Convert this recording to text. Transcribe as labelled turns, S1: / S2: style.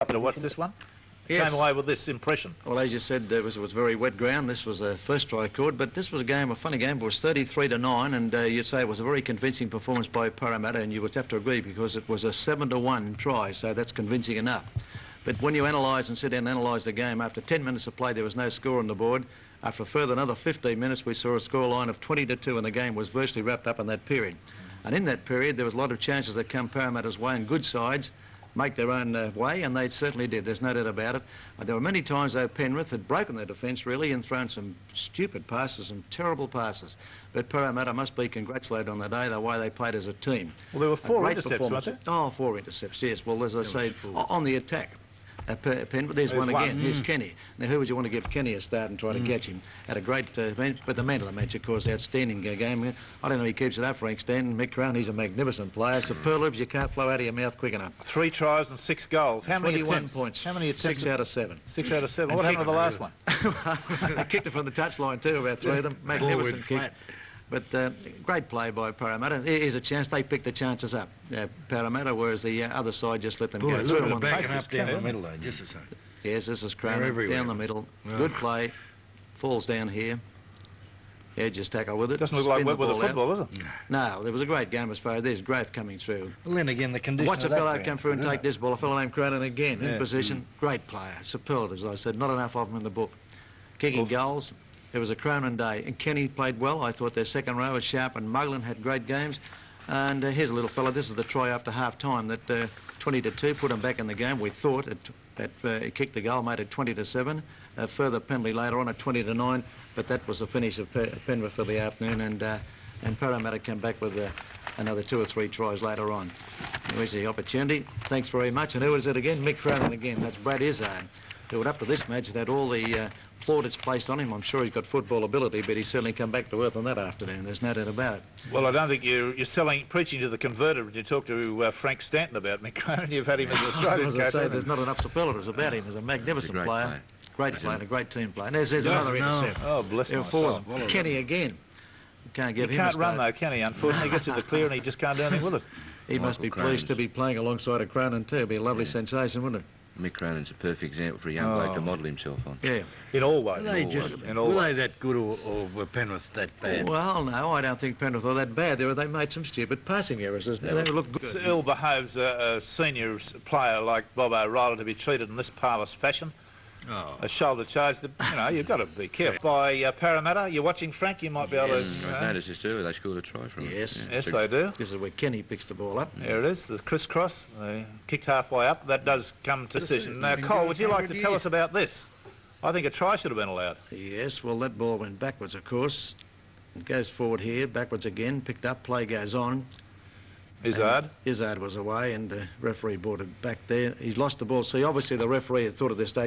S1: To watch this one?
S2: Yes.
S1: Came away with this impression.
S2: Well, as you said, it was very wet ground. This was a first try record, but this was a funny game. It was 33-9, and you'd say it was a very convincing performance by Parramatta, and you would have to agree because it was a 7-1 try, so that's convincing enough. But when you analyse and sit down and analyse the game, after 10 minutes of play, there was no score on the board. After a further another 15 minutes, we saw a scoreline of 20-2, and the game was virtually wrapped up in that period. And in that period, there was a lot of chances that come Parramatta's way, and good sides make their own way, and they certainly did. There's no doubt about it. There were many times, though, Penrith had broken their defence, really, and thrown some stupid passes, some terrible passes. But Parramatta must be congratulated on the day, the way they played as a team.
S1: Well, there were 4 intercepts, weren't there?
S2: Oh, 4 intercepts, yes. Well, as I say, on the attack. Penrith, there's one again. Here's Kenny. Now, who would you want to give Kenny a start and try to catch him? Had a great match, but the man of the match, of course, outstanding game. I don't know if he keeps it up, Frank Stanton. Mick Crown, he's a magnificent player. Superlatives you can't flow out of your mouth quick enough.
S1: 3 tries and 6 goals. How many
S2: 21
S1: attempts?
S2: points.
S1: How many attempts?
S2: 6 out of 7.
S1: 6 out of 7. What happened to the last one?
S2: They kicked it from the touchline too, about 3 of them. Magnificent kicks. But great play by Parramatta. Here's a chance. They picked the chances up, Parramatta, whereas the other side just let them go through.
S3: Look at the backing up down the middle, though, just the same.
S2: Yes, this is Cronin down the middle.
S3: Oh.
S2: Good play. Falls down here. Just tackle with it.
S1: Doesn't look like with a football, does it?
S2: No, there was a great game as far as there's growth coming through.
S3: Well, then again, the condition
S2: Watch a fellow come through and take this ball. A fellow named Cronin again in position. Great player. Superlative, as I said. Not enough of them in the book. Kicking goals. It was a Cronin day. And Kenny played well. I thought their second row was sharp, and Muglin had great games. And here's a little fella. This is the try after half-time that 20-2 put them back in the game. We thought it kicked the goal, made it 20-7. A further penalty later on at 20-9, but that was the finish of Penrith for the afternoon, and Parramatta came back with another 2 or 3 tries later on. Here's the opportunity. Thanks very much. And who is it again? Mick Cronin again. That's Brad Izzard, who up to this match had all the plaudits placed on him. I'm sure he's got football ability, but he's certainly come back to earth on that afternoon. There's no doubt about it.
S1: Well, I don't think you're preaching to the converted when you talk to Frank Stanton about Mick Cronin. You've had him as an Australian coach.
S2: As I say, there's not enough superlatives about him. He's a magnificent player. Great player and a great team player. And there's another intercept.
S1: Oh, bless my
S2: soul. Kenny again. You can't give him a start.
S1: He can't run, though, can he? Unfortunately, he gets in the clear and he just can't do anything with it.
S2: He must be pleased to be playing alongside a Cronin too. It'd be a lovely sensation, wouldn't it?
S4: Mick Cronin's a perfect example for a young bloke to model himself on.
S2: Yeah.
S1: In all ways.
S3: Were they that good or were Penrith that bad?
S2: Well, no, I don't think Penrith were that bad. They made some stupid passing errors. They looked good.
S1: It's ill behaves a senior player like Bob O'Reilly to be treated in this parlous fashion.
S3: Oh.
S1: A shoulder charge, you've got to be careful. By Parramatta, you're watching, Frank, you might be able to...
S4: I noticed this earlier, they scored a try from it.
S2: Yes.
S1: Yes, they do.
S2: This is where Kenny picks the ball up.
S1: There it is, the crisscross, kicked halfway up. That does come to decision. Now, Cole, would you like to tell us about this? I think a try should have been allowed.
S2: Yes, well, that ball went backwards, of course. It goes forward here, backwards again, picked up, play goes on.
S1: Izzard
S2: was away, and the referee brought it back there. He's lost the ball. See, obviously the referee had thought at this stage